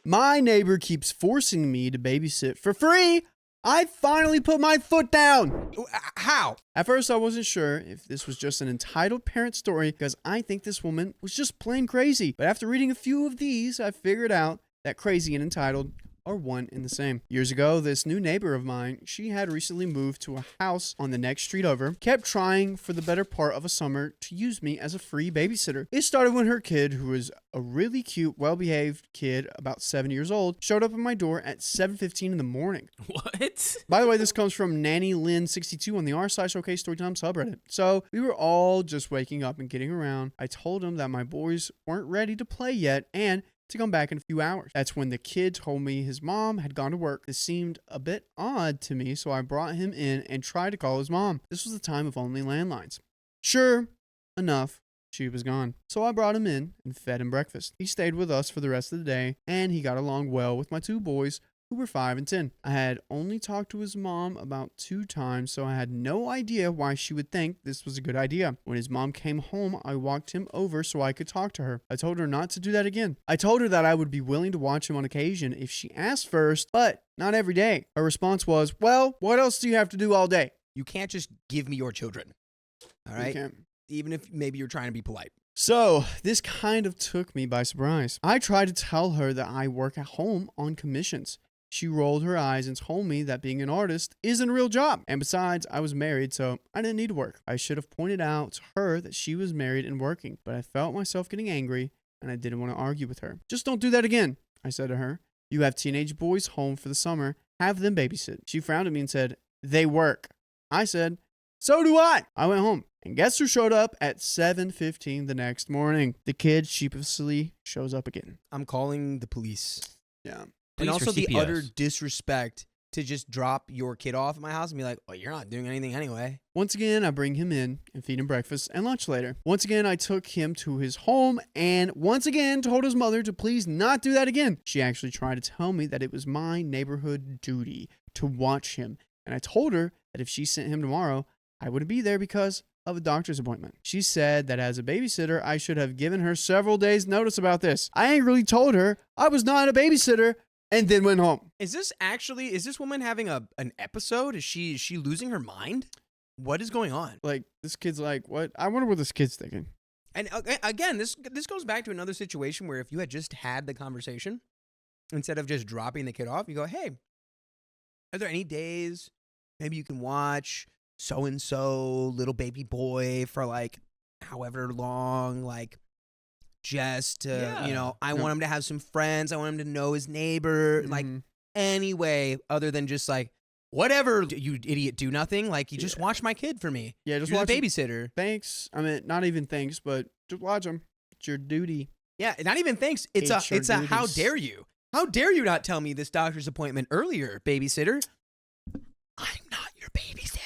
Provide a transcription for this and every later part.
My neighbor keeps forcing me to babysit for free. I finally put my foot down. How? At first, I wasn't sure if this was just an entitled parent story because I think this woman was just plain crazy. But after reading a few of these, I figured out that crazy and entitled are one and the same. Years ago, this new neighbor of mine, she had recently moved to a house on the next street over, kept trying for the better part of a summer to use me as a free babysitter. It started when her kid, who was a really cute, well-behaved kid, about 7 years old, showed up at my door at 7:15 in the morning. What? By the way, this comes from Nanny Lynn 62 on the r/OK Storytime subreddit. So we were all just waking up and getting around. I told him that my boys weren't ready to play yet and to come back in a few hours. That's when the kid told me his mom had gone to work. This seemed a bit odd to me, so I brought him in and tried to call his mom. This was the time of only landlines. Sure enough, she was gone. So I brought him in and fed him breakfast. He stayed with us for the rest of the day, and he got along well with my two boys, who were 5 and 10. I had only talked to his mom about 2 times, so I had no idea why she would think this was a good idea. When his mom came home, I walked him over so I could talk to her. I told her not to do that again. I told her that I would be willing to watch him on occasion if she asked first, but not every day. Her response was, well, what else do you have to do all day? You can't just give me your children. All right? Even if maybe you're trying to be polite. So, this kind of took me by surprise. I tried to tell her that I work at home on commissions. She rolled her eyes and told me that being an artist isn't a real job. And besides, I was married, so I didn't need to work. I should have pointed out to her that she was married and working, but I felt myself getting angry and I didn't want to argue with her. Just don't do that again, I said to her. You have teenage boys home for the summer. Have them babysit. She frowned at me and said, they work. I said, so do I. I went home. And guess who showed up at 7:15 the next morning? The kid sheepishly shows up again. I'm calling the police. Yeah. And Police or also the CPS? utter disrespect to just drop your kid off at my house and be like, well, you're not doing anything anyway. Once again, I bring him in and feed him breakfast and lunch later. Once again, I took him to his home and once again told his mother to please not do that again. She actually tried to tell me that it was my neighborhood duty to watch him. And I told her that if she sent him tomorrow, I wouldn't be there because of a doctor's appointment. She said that as a babysitter, I should have given her several days notice about this. I angrily told her I was not a babysitter and then went home. Is this woman having an episode? Is she losing her mind? What is going on? Like, this kid's like, what? I wonder what this kid's thinking. And again, this goes back to another situation where if you had just had the conversation, instead of just dropping the kid off, you go, hey, are there any days maybe you can watch so-and-so little baby boy for like however long, like just to, I want him to have some friends. I want him to know his neighbor. Like any way other than just like, whatever, you idiot, do nothing. Like, you just watch my kid for me. Yeah, just You're watch the him. babysitter. Thanks. I mean, not even thanks, but just watch him. It's your duty. Yeah, not even thanks. It's a how dare you? How dare you not tell me this doctor's appointment earlier, babysitter? I'm not your babysitter.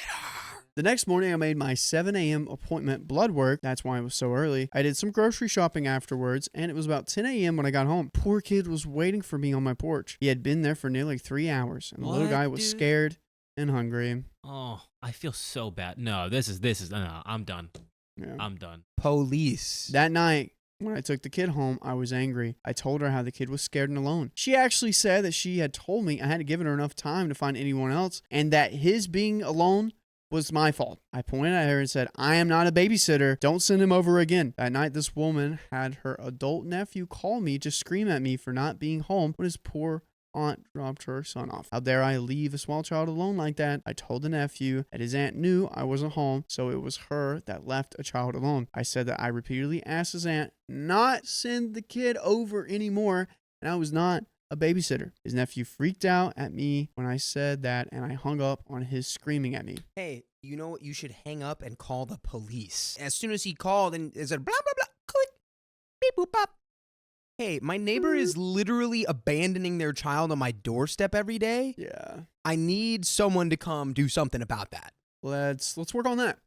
The next morning, I made my 7 a.m. appointment blood work. That's why it was so early. I did some grocery shopping afterwards, and it was about 10 a.m. when I got home. Poor kid was waiting for me on my porch. He had been there for nearly 3 hours, and the little guy was scared and hungry. Oh, I feel so bad. No, no, I'm done. Yeah. I'm done. Police. That night, when I took the kid home, I was angry. I told her how the kid was scared and alone. She actually said that she had told me I hadn't given her enough time to find anyone else, and that his being alone was my fault. I pointed at her and said, I am not a babysitter. Don't send him over again. That night, this woman had her adult nephew call me to scream at me for not being home when his poor aunt dropped her son off. How dare I leave a small child alone like that? I told the nephew that his aunt knew I wasn't home, so it was her that left a child alone. I said that I repeatedly asked his aunt not send the kid over anymore, and I was not a babysitter. His nephew freaked out at me when I said that, and I hung up on his screaming at me. Hey, you know what? You should hang up and call the police. As soon as he called and it said blah, blah, blah, click, beep, boop, pop. Hey, my neighbor is literally abandoning their child on my doorstep every day. Yeah. I need someone to come do something about that. Let's work on that.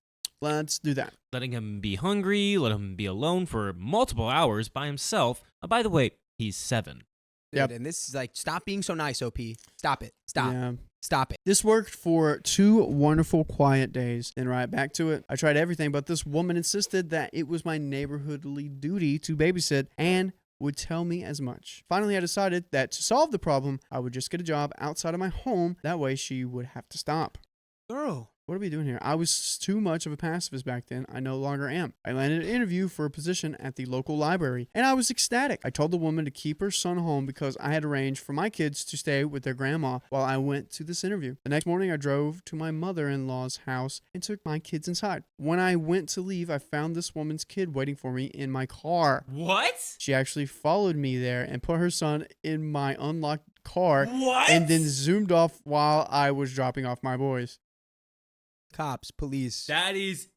Let's do that. Letting him be hungry, let him be alone for multiple hours by himself. By the way, he's 7. Yep. Dude, and this is like, stop being so nice, OP. Stop it. Stop. Yeah. Stop it. This worked for 2 wonderful quiet days. Then right back to it. I tried everything, but this woman insisted that it was my neighborhoodly duty to babysit, and would tell me as much. Finally, I decided that to solve the problem, I would just get a job outside of my home. That way she would have to stop. Girl. What are we doing here? I was too much of a pacifist back then. I no longer am. I landed an interview for a position at the local library, and I was ecstatic. I told the woman to keep her son home because I had arranged for my kids to stay with their grandma while I went to this interview. The next morning, I drove to my mother-in-law's house and took my kids inside. When I went to leave, I found this woman's kid waiting for me in my car. What? She actually followed me there and put her son in my unlocked car What? and then zoomed off while I was dropping off my boys. Cops, police. That is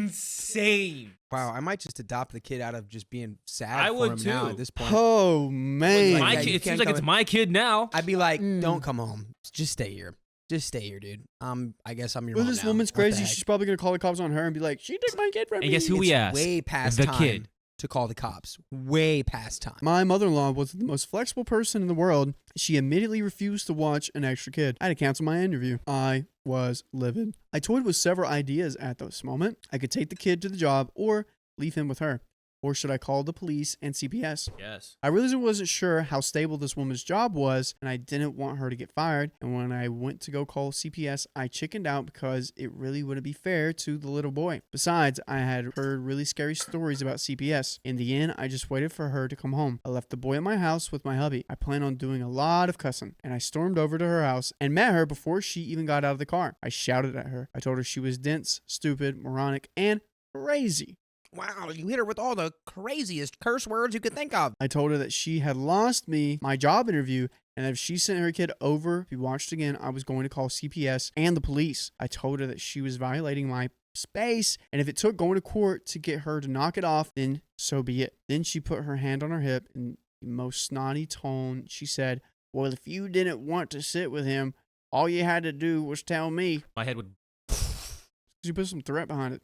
insane. Wow, I might just adopt the kid out of just being sad I for would him now too. at this point. Oh, man. My yeah, kid, you it seems can't like come it's in- my kid now. I'd be like, don't come home. Just stay here. Just stay here, dude. I guess I'm your Well, mom this now. woman's What the crazy. heck? She's probably going to call the cops on her and be like, she took my kid from me. And guess who we It's asked? way past The time kid. to call the cops. Way past time. My mother-in-law was the most flexible person in the world. She immediately refused to watch an extra kid. I had to cancel my interview. I was livid. I toyed with several ideas at this moment. I could take the kid to the job or leave him with her. Or should I call the police and CPS? Yes. I really wasn't sure how stable this woman's job was, and I didn't want her to get fired. And when I went to go call CPS, I chickened out because it really wouldn't be fair to the little boy. Besides, I had heard really scary stories about CPS. In the end, I just waited for her to come home. I left the boy at my house with my hubby. I planned on doing a lot of cussing, and I stormed over to her house and met her before she even got out of the car. I shouted at her. I told her she was dense, stupid, moronic, and crazy. Wow, you hit her with all the craziest curse words you could think of. I told her that she had lost me my job interview, and that if she sent her kid over, if he watched again, I was going to call CPS and the police. I told her that she was violating my space, and if it took going to court to get her to knock it off, then so be it. Then she put her hand on her hip in the most snotty tone. She said, well, if you didn't want to sit with him, all you had to do was tell me. My head would. She put some threat behind it.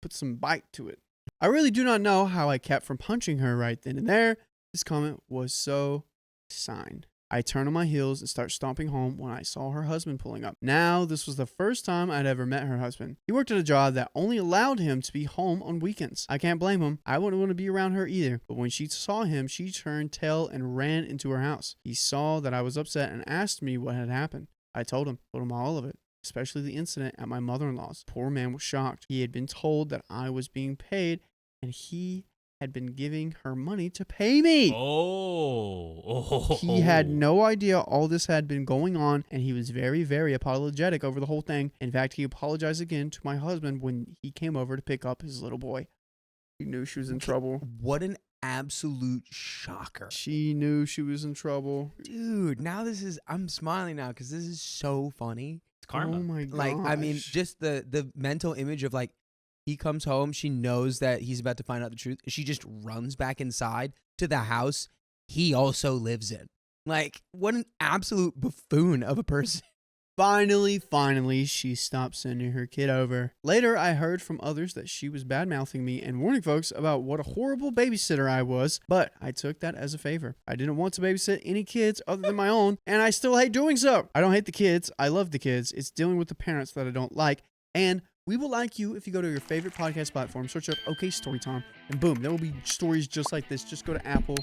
Put some bite to it. I really do not know how I kept from punching her right then and there. This comment was so sign. I turned on my heels and start stomping home when I saw her husband pulling up. Now, this was the first time I'd ever met her husband. He worked at a job that only allowed him to be home on weekends. I can't blame him. I wouldn't want to be around her either. But when she saw him, she turned tail and ran into her house. He saw that I was upset and asked me what had happened. I told him all of it, especially the incident at my mother-in-law's. Poor man was shocked. He had been told that I was being paid, and he had been giving her money to pay me. Oh. He had no idea all this had been going on, and he was very, very apologetic over the whole thing. In fact, he apologized again to my husband when he came over to pick up his little boy. He knew she was in trouble. What an absolute shocker. She knew she was in trouble. Dude, now I'm smiling now because this is so funny. It's karma. Oh my god. Like, I mean, just the mental image of like, he comes home, she knows that he's about to find out the truth. She just runs back inside to the house he also lives in. Like, what an absolute buffoon of a person. Finally, she stopped sending her kid over. Later, I heard from others that she was bad-mouthing me and warning folks about what a horrible babysitter I was, but I took that as a favor. I didn't want to babysit any kids other than my own, and I still hate doing so. I don't hate the kids. I love the kids. It's dealing with the parents that I don't like, and we will like you if you go to your favorite podcast platform, search up OK Storytime, and boom, there will be stories just like this. Just go to Apple,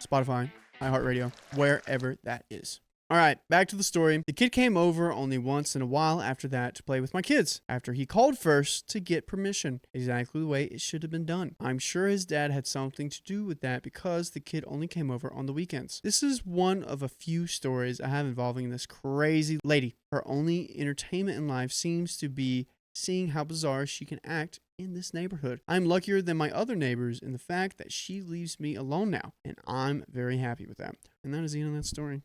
Spotify, iHeartRadio, wherever that is. All right, back to the story. The kid came over only once in a while after that to play with my kids, after he called first to get permission, exactly the way it should have been done. I'm sure his dad had something to do with that because the kid only came over on the weekends. This is one of a few stories I have involving this crazy lady. Her only entertainment in life seems to be seeing how bizarre she can act in this neighborhood. I'm luckier than my other neighbors in the fact that she leaves me alone now, and I'm very happy with that. And that is the end of that story.